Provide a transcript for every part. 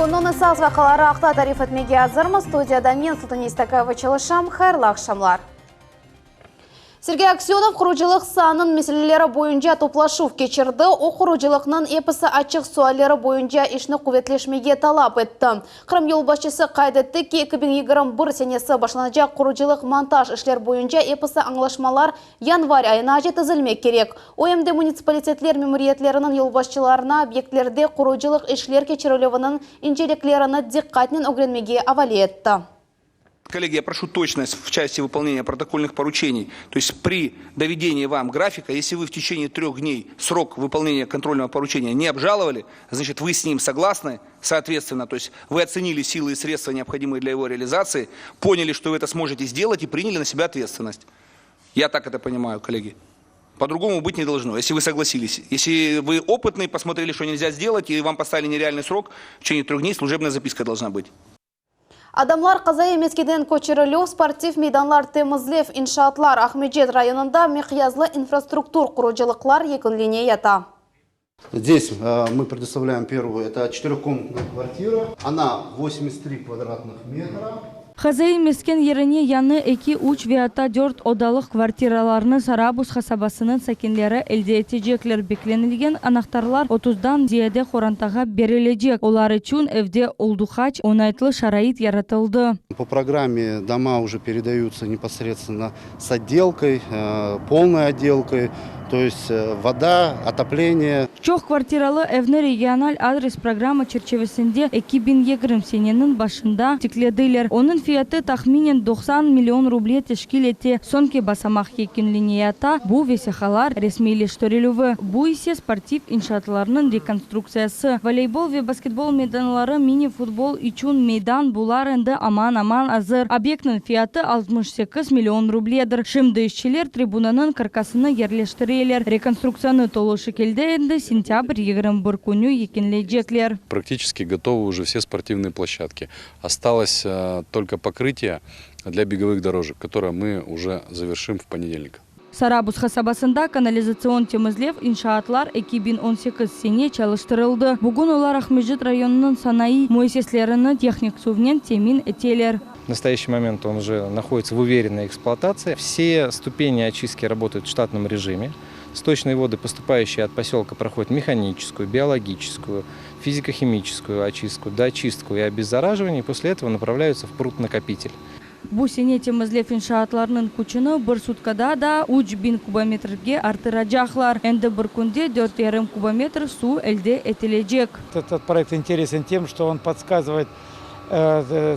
Конуны саз вақалары ақта тариф етмеге азырмыз. Студияда мен Султан Истакаева чалышам. Хайырлы ақшамлар. Сергей Аксенов құружылық санын мәселелері бойынша топлашув кечірді. О құружылықның епісі ачық суалері бойынша ішіні құветлешмеге талап етті. Қырым елбасшысы қайдетті ки 2021 сенесі башланacak құружылық монтаж ішлер бойынша епісі аңлашмалар январь айына жетізілмек керек. ОМД муниципалитетлер мемориетлерінің елбасшыларына объектлерде құружылық ішлер кечірілевінің инжелеклеріні диққатнен огренмеге авали етті. Коллеги, я прошу точность в части выполнения протокольных поручений. То есть при доведении вам графика, если вы в течение 3 дней срок выполнения контрольного поручения не обжаловали, значит вы с ним согласны, соответственно, то есть вы оценили силы и средства, необходимые для его реализации, поняли, что вы это сможете сделать и приняли на себя ответственность. Я так это понимаю, коллеги. По-другому быть не должно, если вы согласились. Если вы опытный, посмотрели, что нельзя сделать, и вам поставили нереальный срок, в течение 3 дней служебная записка должна быть. Адамлар Қазай емескеден көчірілу, спортив мейданлар темізлев иншаатлар Ахмеджет районында мехиязлы инфраструктур құружылықлар екінлене ята. Здесь мы предоставляем первую, это 4-комнатная квартира, она 83 квадратных метра. Қазай мескен еріне яны 2-3 веата 4 одалық квартираларны Сарабус хасабасының сәкенлері әлде етежеклер бекленілген анақтарлар 30-дан зияде хорантаға берілежек. Олар үшін evde олдухач оңайтлы шарайт яратылды. По программе дома уже передаются непосредственно с отделкой, полной отделкой. То есть вода, отопление. Çok kvartiralı evne regional adres programı çerçevesinde 2020 senenin başında tiklediler. Onun fiyatı tahminen 90 milyon ruble teşkil etti. Sonki basamak yekinliniyata bu vesikalar resmileştirilüvü. Bu ise sportif inşaatlarının rekonstruksiyası. Voleybol ve basketbol meydanları, mini futbol için meydan bularında aman hazır. Obyektinin fiyatı 68 milyon rubledir. Şimdi işçiler tribunanın karkasını yerleştirir. Реконструкцияны толы шекелде энди сентябрь 21 күнү екенлейджеклер. Практически готовы уже все спортивные площадки. Осталось только покрытие для беговых дорожек, которое мы уже завершим в понедельник. Сарабус хасабасында канализацион темізлев иншаатлар 2018 сене çalıştırıldı. Бүгін олар Ахмеджет районының санаи муэсеслеріні техник сувнен темин этелер. В настоящий момент он уже находится в уверенной эксплуатации. Все ступени очистки работают в штатном режиме. Сточные воды, поступающие от поселка, проходят механическую, биологическую, физико-химическую очистку, доочистку и обеззараживание. После этого направляются в пруд-накопитель. Bu sene temizlef inşaatlarının kuchini bir sutkada da 3000 kubometrге artıracaklar. Endi bir kunde 4,5 kubometr su elde edilecek. Этот проект интересен тем, что он подсказывает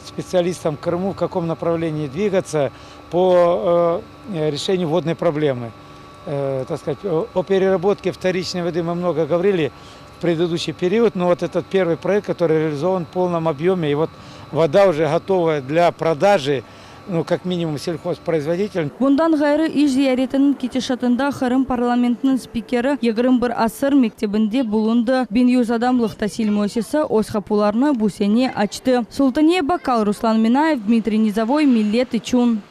специалистам Крыму, в каком направлении двигаться по решению водной проблемы. Так сказать, о переработке вторичной воды мы много говорили в предыдущий период, но вот этот первый проект, который реализован в полном объеме, и вот вода уже готова для продажи, ну, как минимум сельхозпроизводителям. Bundan gayrı iş ziyaretinin kitişatında Kırım parlamentinin spikeri 21 asır mektebinde bulundu. 1100 adamlık tahsil müessesi öz kapılarını bu sene açtı. Sultaniye Bakal, Ruslan Minaev, Dmitriy Nizavoy, Millet için.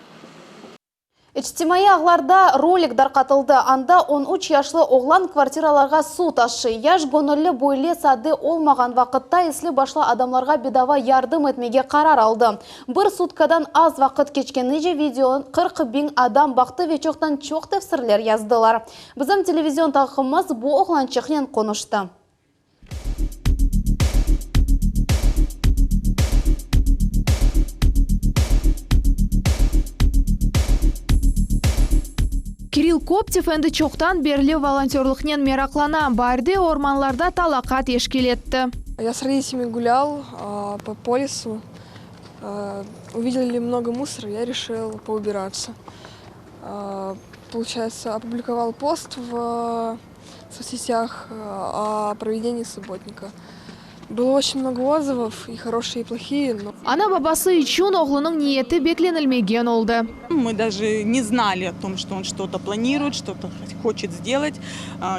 İçtimai ağlarda rolik darqatıldı. Anda 13 yaşlı oğlan kvartiralarga su taşı. Yaş gönüllü boyli sады olmagan vaqıtta esli başlı adamlarga bedava yardım etmege karar aldı. Bir sutkadan az vaqıt keçkenice videonun 40.000 adam baktı ve çoktan çok tefsirler yazdılar. Bizim televizyon takımımız bu oğlançıqnen konuştu. Кирилл Коптев энди чоқтан берлі волонтерлықнен мераклана. Барды орманларда талақат ешкелетті. Я с родителями гулял по лесу. Увидели много мусора, я решил поубираться. Получается, опубликовал пост в соцсетях о проведении субботника. Было очень много отзывов, и хорошие, и плохие. Ана бабасы үшін оғлының ниеті бекленілмеген олды. Мы даже не знали о том, что он что-то планирует, что-то хочет сделать.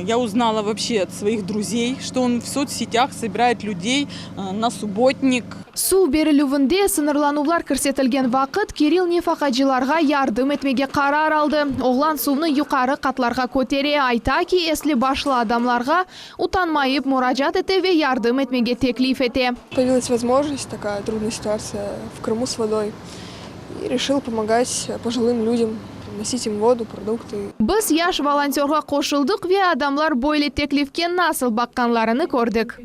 Я узнала вообще от своих друзей, что он в соцсетях собирает людей на субботник. Су берилүүнде сынырлануулар көрсөтүлгөн вакыт Кирилл нефакатчыларга жардым этмеге карар алды. Оглан сууну юкары катларга көтере, айта ки, эсли башлы адамларга утанмайып муражат эте ве жардым этмеге теклиф эте. Появилась возможность, такая трудная ситуация в Крыму с водой. И решил помогать пожилым людям, носить им воду, продукты. Біз яш волонтерға қошылдық ве адамлар бойлы теклифке насыл баққанларыны көрдік.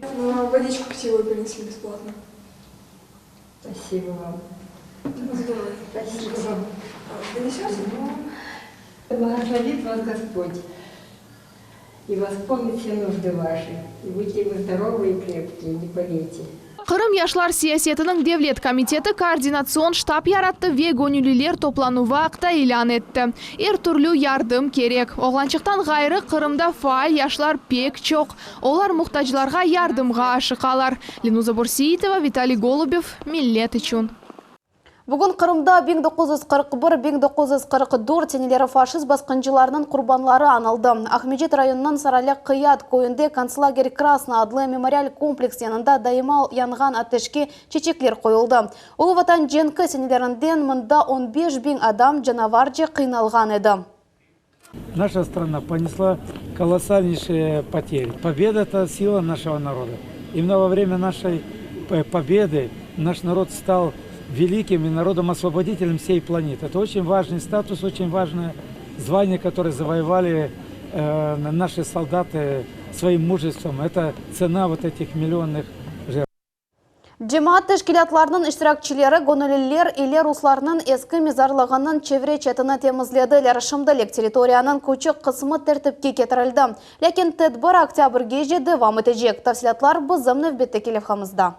Водичку питьевую принесли бесплатно. Спасибо вам. Здорово. Спасибо. Донесете? Благословит вас Господь. И восполнит все нужды ваши. И будьте вы здоровы и крепкие, не болейте. Қырым яшлар сиясетінің Девлет комитеті координацион штаб яратты ве гөнүлүлер топлануva акта илан этти. Эр түрлүү ярдым керек. Оғланчықтан ғайры Қырымда фаал яшлар пек чоқ. Олар мұқтажларға ярдымға ашықалар. Ленуза Бурсиитова, Виталий Голубев, Миллет үчүн. Бүгін Қырымда 1941-1944 тенелері фашист басқынчыларының құрбанлары аналды. Ахмеджет районының Саралек Қият көйінде концлагерь Красный адлы мемориаль комплекс янында дайыма янған атешке чечеклер қойылды. Улы ватан женкі тенелерінден мұнда 15 000 адам жанаварже қиналған еді. Наша страна понесла колоссальнейшие потери. Победа – это сила нашего народа. Именно во время нашей победы наш народ стал великим и народом-освободителем всей планеты. Это очень важный статус, очень важное звание, которое завоевали наши солдаты своим мужеством. Это цена вот этих миллионных жертв. Джемаат тешкилатларының иштиракчилері гонолиллер или русларының эскі мезарлығының чевре чатына темізледі. Ләрішімділік территорияның көчік қысымы тәртіпке кетірілді. Ләкин тәдбір октябрге жеді вам етежек. Тавсилатлар бұзымны вбетті келевхамызда.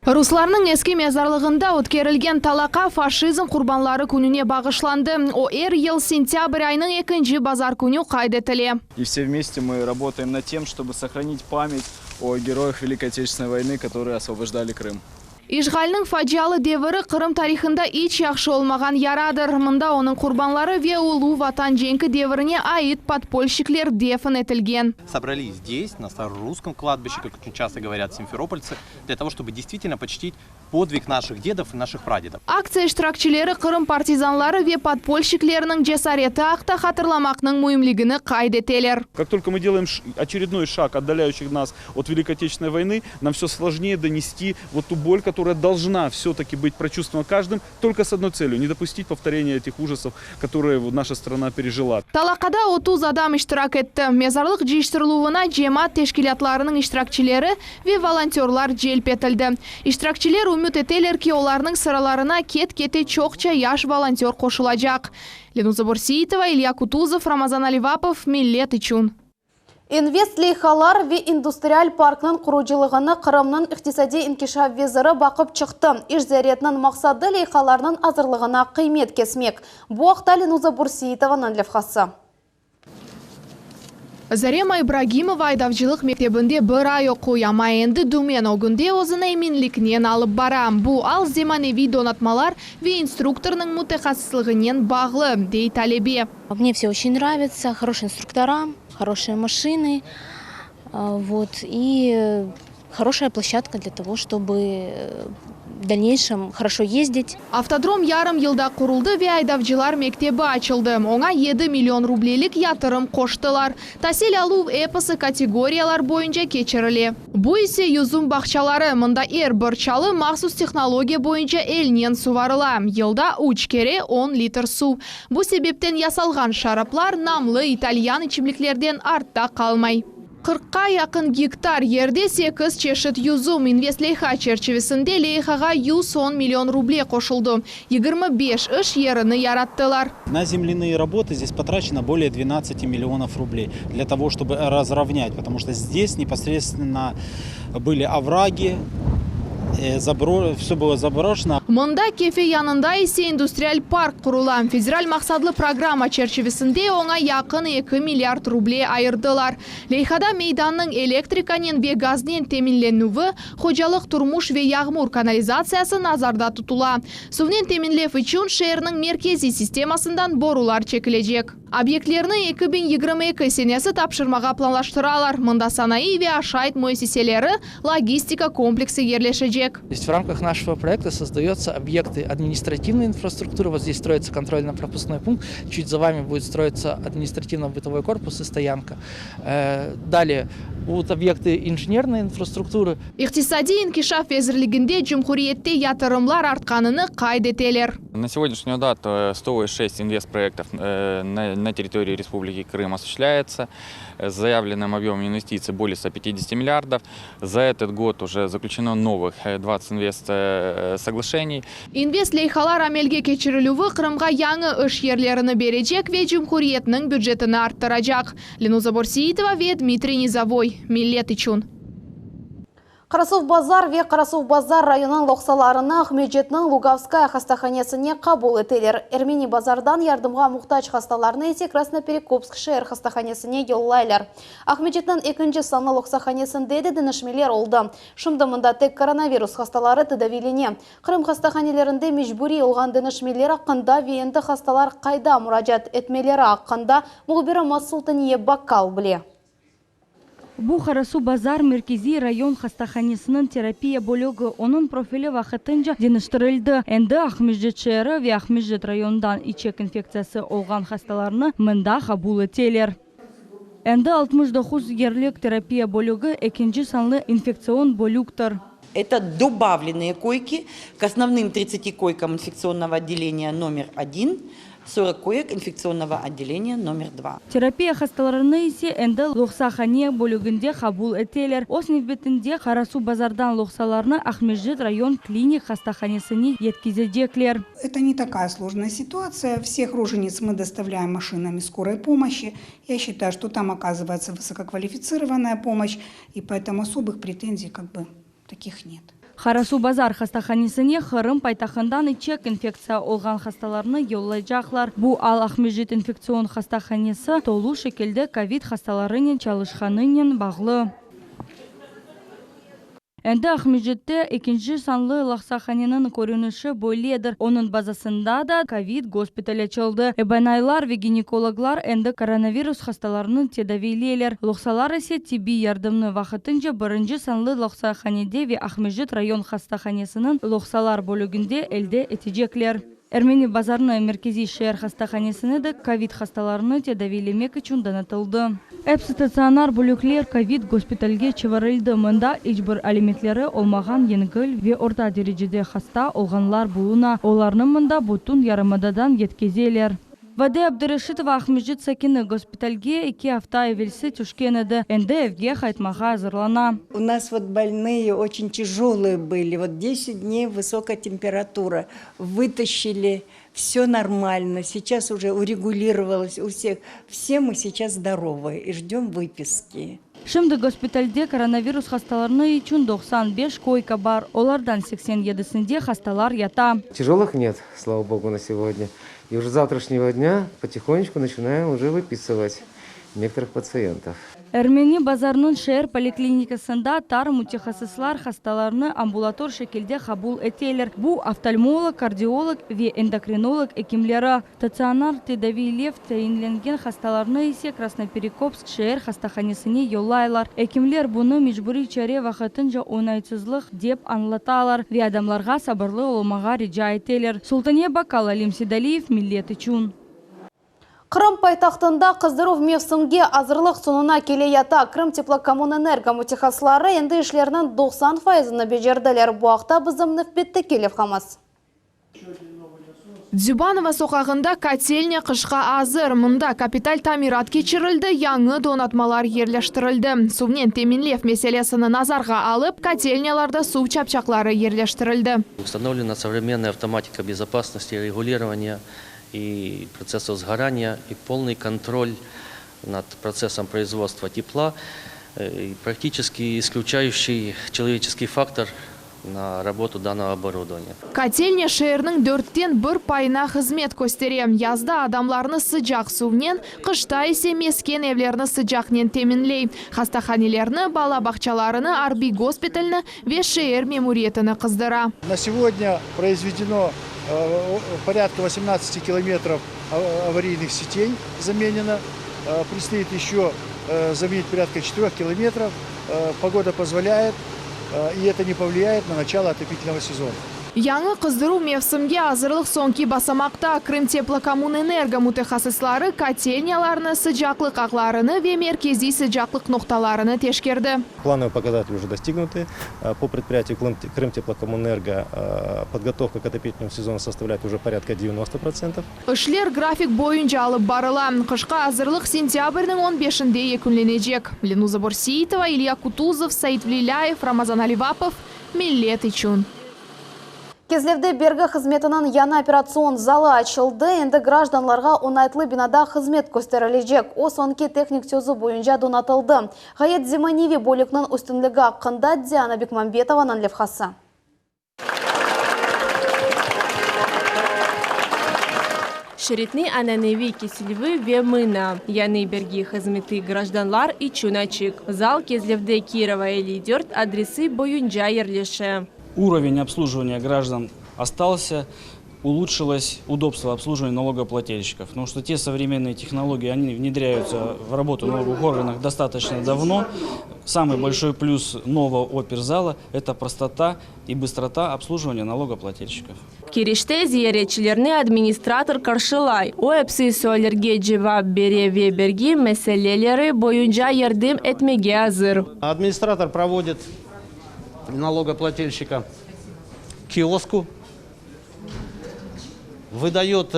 Русларның эски мезарлығында өткерілген талақа фашизм құрбанлары күніне бағышланды. ОР ел сентябрь айының 2-ші базар күні қайдетіле. И все вместе мы работаем над тем, чтобы сохранить память о героях Великой Отечественной войны, которые освобождали Крым. Ишғалның фаджалы девірі Қырым тарихында ич яқшы олмаған ярадыр. Мында оның құрбанлары ве улу ватан женкі девіріне айыт подпольщиклер дефін етілген. Собрались здесь, на старорусском кладбище, как очень часто говорят симферопольцы, для того, чтобы действительно почтить подвиг наших дедов и наших прадедов. Акция иштиракчилері Қырым партизанлары ве подпольщиклерінің жесареті ақта хатырламақның муимлигіні қайдетелер. Как только мы делаем очередной шаг, отдаляющий нас от Великой Отечественной войны, нам все сложнее донести вот ту боль, которая должна все-таки быть прочувствована каждым, только с одной целью – не допустить повторения этих ужасов, которые наша страна пережила. Талақада 30 адам иштирак етті. Мезарлық жиштірілуына жемат тешкилатларының иштиракчилері ве волонтерлар желп етілді. Иштиракчилер үміт етелер ки оларының сыраларына кет-кете чоқча яш волонтер қошылажақ. Ленуза Бурсиитова, Илья Кутузов, Рамазан Аливапов, Миллет үчүн. Инвест-лейхалар ве индустриаль паркның құруджилығыны Қырымның иқтисади инкишаф везірі бақып чықты. Иш зәретінің мақсады лейхаларның азырлығына қимет кесмек. Бұл ақта Ленуза Бурсиитованың левхасы. Зарема Ибрагимова айдавчылық мектебінде бір ай оқу ямайынды дүмен огынде өзіні еменлікінен алып барам. Бұл ал земаневи донатмалар ве инструкторның мутехассылығынен бағлы, дей талебе. Мне все очень нравится, хорошие инструктора, хорошие машины, и хорошая площадка для того, чтобы в дальнейшем хорошо ездить. Автодром ярым елда құрылды ве айдавчылар мектебі açılды. Оңа 7 миллион рублелік ятырым қоштылар. Тасел алу эпосы категориялар бойынша кечіріле. Бұл есе юзум бақчалары. Мында бір-чалы махсус технология бойынша элнен суварыла. Елда 3 кере 10 литр су. Бұл себептен ясалған шараплар намлы итальян içimliklерден артта қалмай. 40-қа яқын гектар ерде 8 чешет юзум инвест-лейха черчевесінде лейхаға 110 миллион рублей қошылды. 25 іш еріні яраттылар. На земляные работы здесь потрачено более 12 миллионов рублей для того, чтобы разровнять, потому что здесь непосредственно были овраги, все было заброшено. Мында кефе янында есе индустриаль парк курула. Федераль максатлы программа черчевесинде оңа якын 2 миллиард рублей айырдылар. Лейхада мейданның электриканен ве газнен теминленуі, хожалық турмуш ве ягмур канализациясы назарда тутула. Сувнен теминлев үчүн шээрнің меркези системасындан борулар чекилежек. Объектлерні 2022 сенесі тапшырмаға планлаштыралар. Мында санаи ве ашайт муэссиселері логистика комплексы ерлешежек. В рамках нашего проекта создаются объекты административной инфраструктуры. Вот здесь строится контрольно-пропускной пункт. Чуть за вами будет строиться административно-бытовой корпус и стоянка. Далее будут объекты инженерной инфраструктуры. Иктисади инкишаф везирлигинде Жумхуриетте ятырымлар артканыны кайд этелер. На сегодняшнюю дату 106 инвестпроектов на территории Республики Крым осуществляется. С заявленным объемом инвестиций более 150 миллиардов. За этот год уже заключено новых 20 инвест-соглашений. Инвест лейхалар амелге кечирилуы Крымга яңы ыш ерлеріні бережек ве Жумхуриетнің бюджетіні арттырачак. Ленуза Борсиитова ве Дмитрий Низовой. Миллет ичун. Карасов-Базар ве Карасов-Базар районын лоқсаларына Ахмеджетнің Лугавская хастаханесіне қабул етелер. Эрмени базардан ярдымға мұқтач хасталарны есе Красноперекопск шер хастаханесіне еллайлар. Ахмеджетнің 2-ші саны лоқсаханесінде де дінішмелер олды. Шымдымында тек коронавирус хасталары тедавилене. Крым хастаханелерінде межбүри олған дінішмелер ақында вейінді хасталар қайда мұражат етмелері ақында мұғбері Масултанье Бакал біле. Бу Карасу-Базар меркези район хастаханесінің терапия бөлігі оның профилі вақытынша деніштірілді. Әнді Ахмеджет шәрі ве Ахмеджет райондан ичек инфекциясы олған хасталарны мында қабул етелер. Әнді 69 ерлік терапия бөлігі 2-ші санлы инфекцион бөліктір. Это добавленные койки к основным 30 койкам инфекционного отделения номер 1, 40 коек инфекционного отделения номер 2. Терапия хасталарыны есе әнді лоқсахане бөлігінде қабул етелер. Ос нефбетінде Карасу-Базардан лоқсаларны Ахмеджет район клиник хастаханесіне еткізедеклер. Это не такая сложная ситуация. Всех рожениц мы доставляем машинами скорой помощи. Я считаю, что там оказывается высококвалифицированная помощь, и поэтому особых претензий таких нет. Карасу-Базар хастаханесіне Хырым пайтахындан ичек инфекция олған хасталарны йоллайжақлар. Бу ал Ахмеджет инфекцион хастаханесі толу шекелді ковид хасталарының чалышқанының бағлы. Әнді Ахмеджетте 2-ші санлы лақсаханенің көрініші бойледір. Оның базасында да ковид госпиталь açıldı. Эбанайлар ве гинекологлар әнді коронавирус хасталарының тедавилелер. Лоқсалар есе тиби ярдымны вақытынша 1-ші санлы лақсаханеде ве Ахмеджет район хастаханесінің лоқсалар бөлігінде әлде етежеклер. Эрмени базарны меркези шер хастаханесіне де ковид хасталарыны тедавилемек үшін данатылды. Әп стационар бөліклер ковид госпитальге чеварылды. Мында ичбір алиментлері олмаған енгіл ве орта дәрежеде хаста олғанлар болуна. Оларның мында бұтын ярымададан еткезелер. Ваде Абдырешитова Ахмеджет Сакины госпитальге 2 hafta evvelsi түшкенеді. Әнді евге қайтмаға hazırlана. У нас больные очень тяжелые были. 10 дней высокая температура. Вытащили, все нормально. Сейчас уже урегулировалось у всех. Все мы сейчас здоровы и ждем выписки. Шымды госпитальде коронавирус хасталарны üçün 95 койка бар. Олардан 87-сінде хасталар ята. Тяжелых нет, слава богу, на сегодня. И уже с завтрашнего дня потихонечку начинаем уже выписывать некоторых пациентов. Эрмени базарның шәр поликлиникасында тар мутехасыслар хасталарны амбулатор шекелде қабул етелер. Бу офтальмолог, кардиолог ве эндокринолог экимлері. Стационар тедавилев тәйінленген хасталарны есе Красноперекопск шәр хастаханесіне йоллайлар. Экимлер бұны межбүри чәре вақытынша оңайсызлық деп анлаталар. Ве адамларға сабырлы олмаға риджа етелер. Султанье Бакал, Алим Седалиев, Миллет ичун. Крым пайтақтында қыздыру мевсімге азырлық сонына келе ята. Крым теплокоммунэнерго мутехаслары енді ішлерінің 90%-ны бежерділер. Буақта бізімні бетті келіп қамыз. Дзюбанова соқағында котельня қышқа азыр. Мұнда капиталь тамират кечірілді, яңы донатмалар ерлештірілді. Сувнен теминлев меселесіні назарға алып, котельняларда су чапчақлары ерлештірілді. Установлена современная автоматика безопасности, регулирования и процессов сгорания, и полный контроль над процессом производства тепла, и практически исключающий человеческий фактор на работу данного оборудования. Котельня шерінің 4-тен 1 пайына хызмет көстерем. Язда адамларны сыжақ сувнен, қышта есе мескен евлерні сыжақнен темінлей. Хастаханелерні, бала бақчаларыны, Арби госпитальны, ВШР мемуриетіні қыздыра. На сегодня произведено порядка 18 километров аварийных сетей заменено. Предстоит еще заменить порядка 4 километров. Погода позволяет, и это не повлияет на начало отопительного сезона. Яңы қыздыру мевсімге азырлық соңки басамақта Крым теплокоммунэнерго мутехасыслары котельняларны, сыжақлық ағларыны ве меркези сыжақлық ноқталарыны тешкерді. Плановые показатели уже достигнуты. По предприятию Крым теплокоммунэнерго подготовка к отопительному сезону составляет уже порядка 90%. Ишлер график бойынша алып барыла. Қышқа азырлық сентябрьнің 15-інде екінленежек. Ленуза Борсеитова, Илья Кутузов, Саид Влиляев, Рамазан Аливапов, Миллет Ичун. Кезлевде бергі қызметінің яна операцион залы açılды. Енді гражданларға оңайтлы бинада қызмет көстерілежек. О сонки техник сөзі бойынша донатылды. Ғайет Зиманеви бөлікнің үстінлігі ақында Диана Бекмамбетованың левхасы. Шеретны ананеви киселевы вемына. Яны берги хызметы гражданлар и чуначик. Зал Кезлевде Кирова и Лидерт адресы бойынша ерлеше. Уровень обслуживания граждан остался, улучшилось удобство обслуживания налогоплательщиков. Потому что те современные технологии, они внедряются в работу налоговых органах достаточно давно. Самый большой плюс нового оперзала – это простота и быстрота обслуживания налогоплательщиков. Кириште зиyaretçilerini администратор каршылай. O hepsi sorularga cevap бере ve берги meseleleri boyunca yardım etmeye hazır. Администратор проводит налогоплательщика к киоску, выдает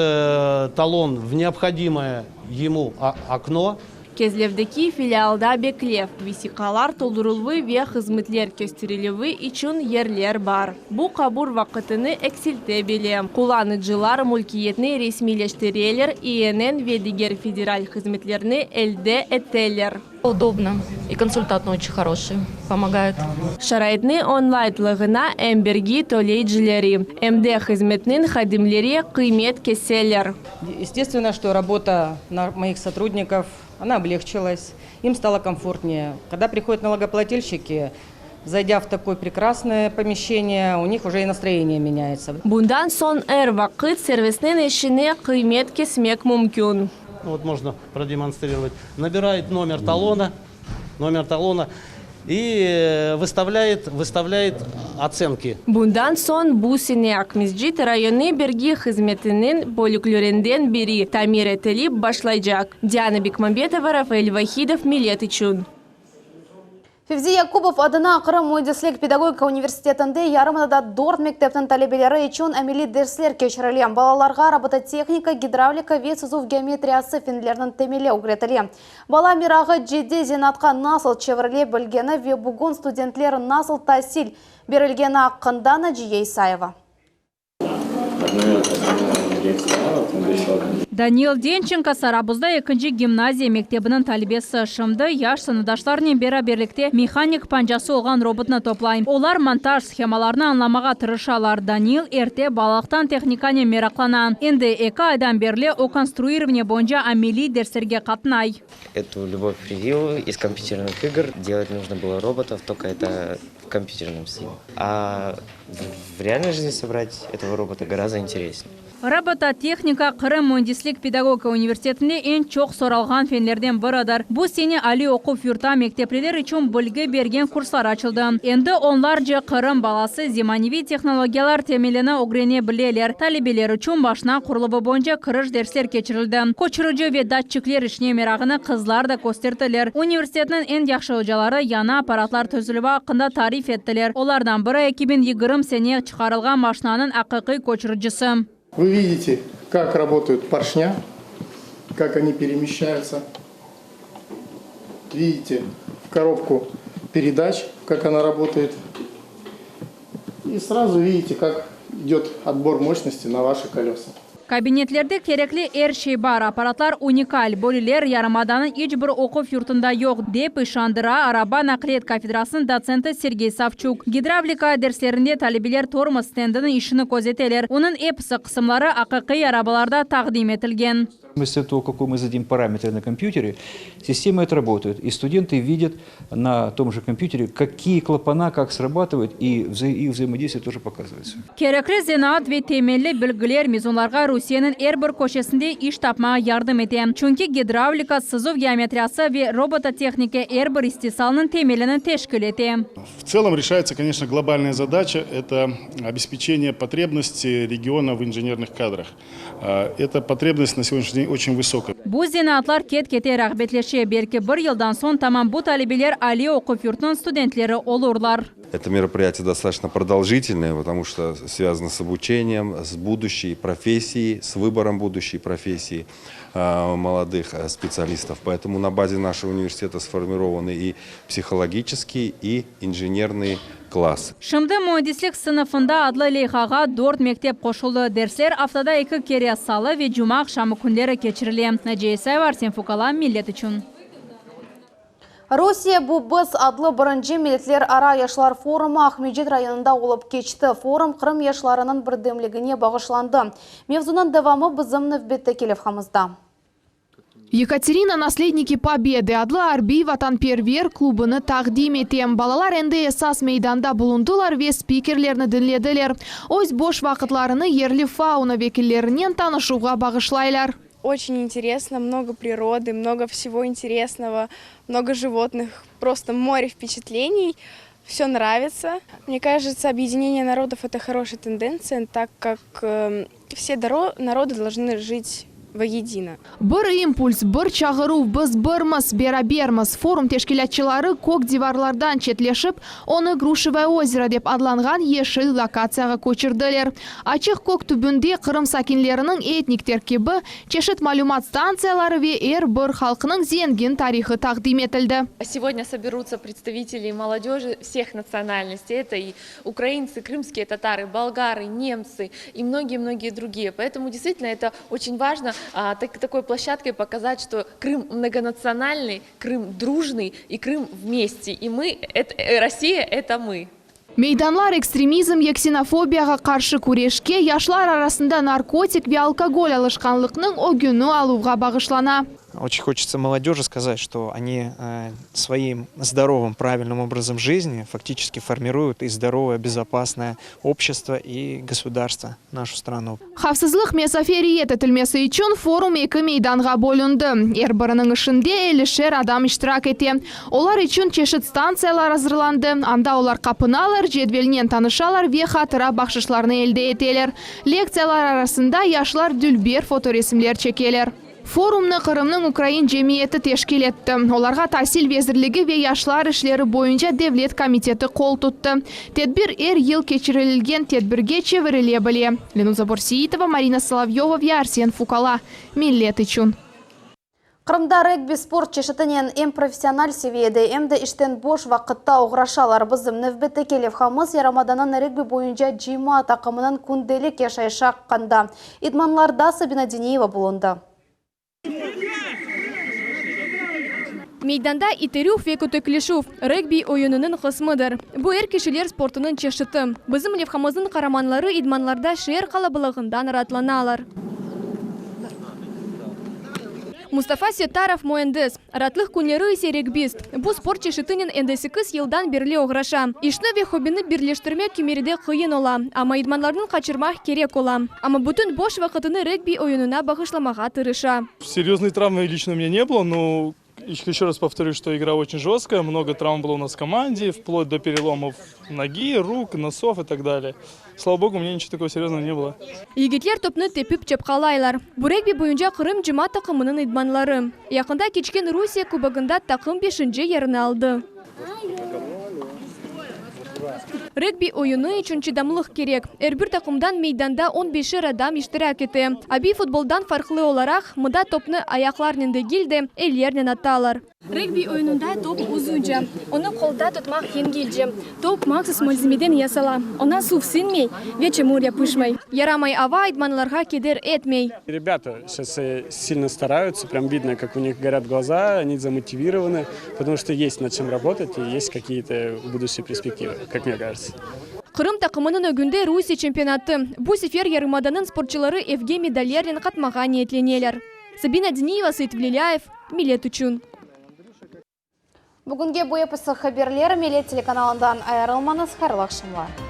талон в необходимое ему окно. Кезлевдeki filialda beklef, vesikalar toldurulvi ve hizmetler gösterilvi için yerler var. Bu kabul vakitini eksiltebilir. Kullanıcılar mülkiyetini resmileştirirler, INN ve diğer federal hizmetlerini elde ettiler. Удобно. И консультант очень хороший. Помогает. Şaraitni onlaytlığına embergi төлейджилери. МД хизметнин хадимleri kıymet keseler. Естественно, что работа моих сотрудников, она облегчилась. Им стало комфортнее. Когда приходят налогоплательщики, зайдя в такое прекрасное помещение, у них уже и настроение меняется. Bundan son vakit servisinin işine kıymet kesmek mümkün. Вот можно продемонстрировать. Набирает номер талона и выставляет оценки. Bundan son bu sene Akmezcit rayonu bergi hizmetinin bölüklerinden biri tamir edilip başlayacak. Diana Bekmambetova, Rafael Vahidov, Millet için. Февзи Якубов адына Қырым Мойдеслек педагогика университетінде ярымында дорт мектептің талебелері үшін әмели дерслер кешірілем. Балаларға робототехника, гидравлика, весізув геометриясы фенлерінің темелі үгретілем. Бала мирағы жеде зенатқа насыл чевірле білгені ве бүгін студентлер насыл тасил берілгені аққынданы Жие Исаева. Даниил Денченко Сарабузда 2-нче гимназия мектебінің талебесі шымды яш сыныдашлармен бераберлікте механик панжасы олған роботны топлайым. Олар монтаж схемаларны анламаға тырышалар. Даниил ерте балықтан техникане меракланан. Енді 2 айдан берле о конструирование бойынша амели дерсерге қатынай. Эту любовь привил из компьютерных игр. Делать нужно было роботов, только это в компьютерном стиле. А в реальной жизни собрать этого робота гораздо интереснее. Робототехника Қырым Мөндислік педагогика университетінде ең чоқ соралған фенлерден біріdir. Бұл сені али оқып юрта мектеплелер үшін білгі берген курслар açılды. Енді onlar же Қырым баласы Зиманеви технологиялар темелені огрене білелер. Талебелер үшін башына құрылыбы бойынша кіріш дерслер кечірілді. Көчіріжі ве датчиклер ішіне мерағыны қызлар да көстертілер. Университетінің ең яқшы hocalары яна аппаратлар төзілібі ақында тариф еттілер. Олардан бірі 2020 сене шығарылған машинаның ақиқи көчіріжісі. Вы видите, как работают поршня, как они перемещаются. Видите коробку передач, как она работает. И сразу видите, как идет отбор мощности на ваши колеса. Кабинетлерде керекли эр şey бар, аппаратлар уникаль, болилер Ярамаданын эч бир окуп юртунда yok деп ышандыра араба наклиет кафедрасынын доценти Сергей Савчук. Гидравлика дерслеринде талибилер тормоз стендинин ишини көзөтелер. Унун эпсы кысымлары акыкый арабаларда тагдим этилген. После того, какой мы зададим параметры на компьютере, система отработает. И студенты видят на том же компьютере, какие клапана как срабатывают, и их взаимодействие тоже показывается. Керекли зенаат ve temelli bilgiler mezunlarga Rusiyanın her bir köşesinde iş tapmaya yardım eden. Çünkü gidravlika, sızov geometriyası ve robototexnika her bir istisalının temelini teşkil eden. В целом решается, конечно, глобальная задача – это обеспечение потребностей региона в инженерных кадрах. Эта потребность на сегодняшний день очень высокая. Bu zanaatlar ket-kete rağbetleşe, belki bir yıldan son tamam bu talebeler Ali Okup Yurtu'nun studentleri olurlar. Это мероприятие достаточно продолжительное, потому что связано с обучением, с будущей профессией, с выбором будущей профессии молодых специалистов. Поэтому на базе нашего университета сформированы и психологический, и инженерный класс. Şimdi mühendislik sınıfında adlı leyhaga 4 mektep koşuldu. Dersler haftada 2 kere salı ve cuma akşamı günleri geçirilir. Naciye Sayvar, Senfukala, millet için. Россия bu biz adlı birinci milletler ara yaşlar forumu Ахмеджет rayonunda olup geçti. Forum Kırım yaşlarının birdemligine bağışlandı. Mevzunun devamı bizim növbette kelefhamızda. Екатерина наследники Победы адлы Арби ватанпервер клубыны тақдим етем. Балалар энди эсас мейданда булундылар ве спикерлерни dinlediler. Өз бош вақытларыны ерлі фауна векиллерінен танышуға бағышлайлар. Очень интересно, много природы, много всего интересного, много животных, просто море впечатлений. Все нравится. Мне кажется, объединение народов – это хорошая тенденция, так как все народы должны жить воедино. Бір импульс, бір чағыру, біз бірміз, бераберміз. Форум тешкилятчылары көк диварлардан четлешіп, оны Грушевое озеро деп адланған ешіл локацияға көчірділер. Ачық көк түбінде Қырым сакинлерінің этник теркебі, чешет малюмат станциялары ве бір халқының зеңгін тарихы тақдим етілді. Сегодня соберутся представители молодежи всех национальностей. Это и украинцы, крымские татары, болгары, немцы и многие-многие другие. Поэтому действительно это очень важно такой площадкой показать, что Крым многонациональный, Крым дружный и Крым вместе. И мы, Россия – это мы. Мейданлар экстремизм, ксенофобияға қаршы күрешке, яшлар арасында наркотик ве алкоголь алышқанлықның о күні алуға бағышлана. Очень хочется молодежи сказать, что они своим здоровым, правильным образом жизни фактически формируют и здоровое, безопасное общество и государство, нашу страну. Хавсызлық месаферiyet етілмесі үшін форум 2 мейданға бөлінді. Әрбірінің ішінде 50 адам иштирак ете. Олар үшін чешет станциялар hazırlanды. Анда олар қапыналар, жедвелінен танышалар ве хатыра бақшышларны елде етелер. Лекциялар арасында яшлар дүлбер фоторесімлер чекелер. Форумны Қырымның Украин жемиеті тешкил етті. Оларға тахсил везірлігі ве яшлар ішлері бойынша Девлет комитеті қол тұтты. Тедбір ел кечірілген тедбірге чевіріле біле. Ленуза Борсиитова, Марина Соловьева, Арсен Фукала. Миллет үшін. Қырымда регби спорт чешетінен эм профессиональ севейді, әмді іштен бош вақытта оғрашалар. Бізім нөвбетті келев хамыз Ярамаданын регби бойынша джима тақымының күнделік яшайшақ қанда. Идманларда Сабина Денеева болынды. Мейданда итерюф ве көтөклешуф регби ойынының қысмыдыр. Бұл кишилер спортының чешіті. Бізім левхамыздың қараманлары идманларда шер қалабылығындан ратланалар. Мустафа Сетаров мойындыз. Ратлық күнлері есе регбист. Бұл спорт чешітінен 58 елдан берле оғраша. Ишны ве хоббіні бірлештірме кемерде қиын ола. Ама идманлардың қачырмақ керек ола. Ама бүтін бош вақытыны регби ойынына бағышламаға тырыша. Серьезной травмы лично у меня не было, но еще раз повторю, что игра очень жесткая. Много травм было у нас в команде, вплоть до переломов ноги, рук, носов и так далее. Слава богу, у меня ничего такого серьезного не было. Егетлер топны тепіп чепқалайлар. Бұл регби бойынша Қырым жима тақымының идманлары. Яқында кечкен Русия кубогында тақым 5-ші еріні алды. Регби ойыны үшін чыдамлық керек. Әрбір тақымдан мейданда 15 адам иштирак етті. Аби футболдан фарқлы оларақ, мұда топны аяқларненде келді, элернен атталар. Регби ойынында топ ұзынжа. Оны қолда тұтмақ енгелжі. Топ максус мөлзімеден ясала. Она сув сынмей, вече моря пышмай. Ярамай ава айтманларға кедер этмей. Ребята сейчас сильно стараются, прям видно, как у них горят глаза, они замотивированы, потому что есть над чем работать и есть какие-то будущие перспективы, как мне кажется. Қырым тақымының өгінде Русия чемпионаты. Бұл сефер ярымаданын спортчылары Евге медальерін қатмаға ниетленелер. Сабина Дениева, Сейт Влеляев, Милет үшін. Бүгінге бұл эпосық хаберлері Милет телеканалындан айырылмаңыз, қайырлы ақшамлар.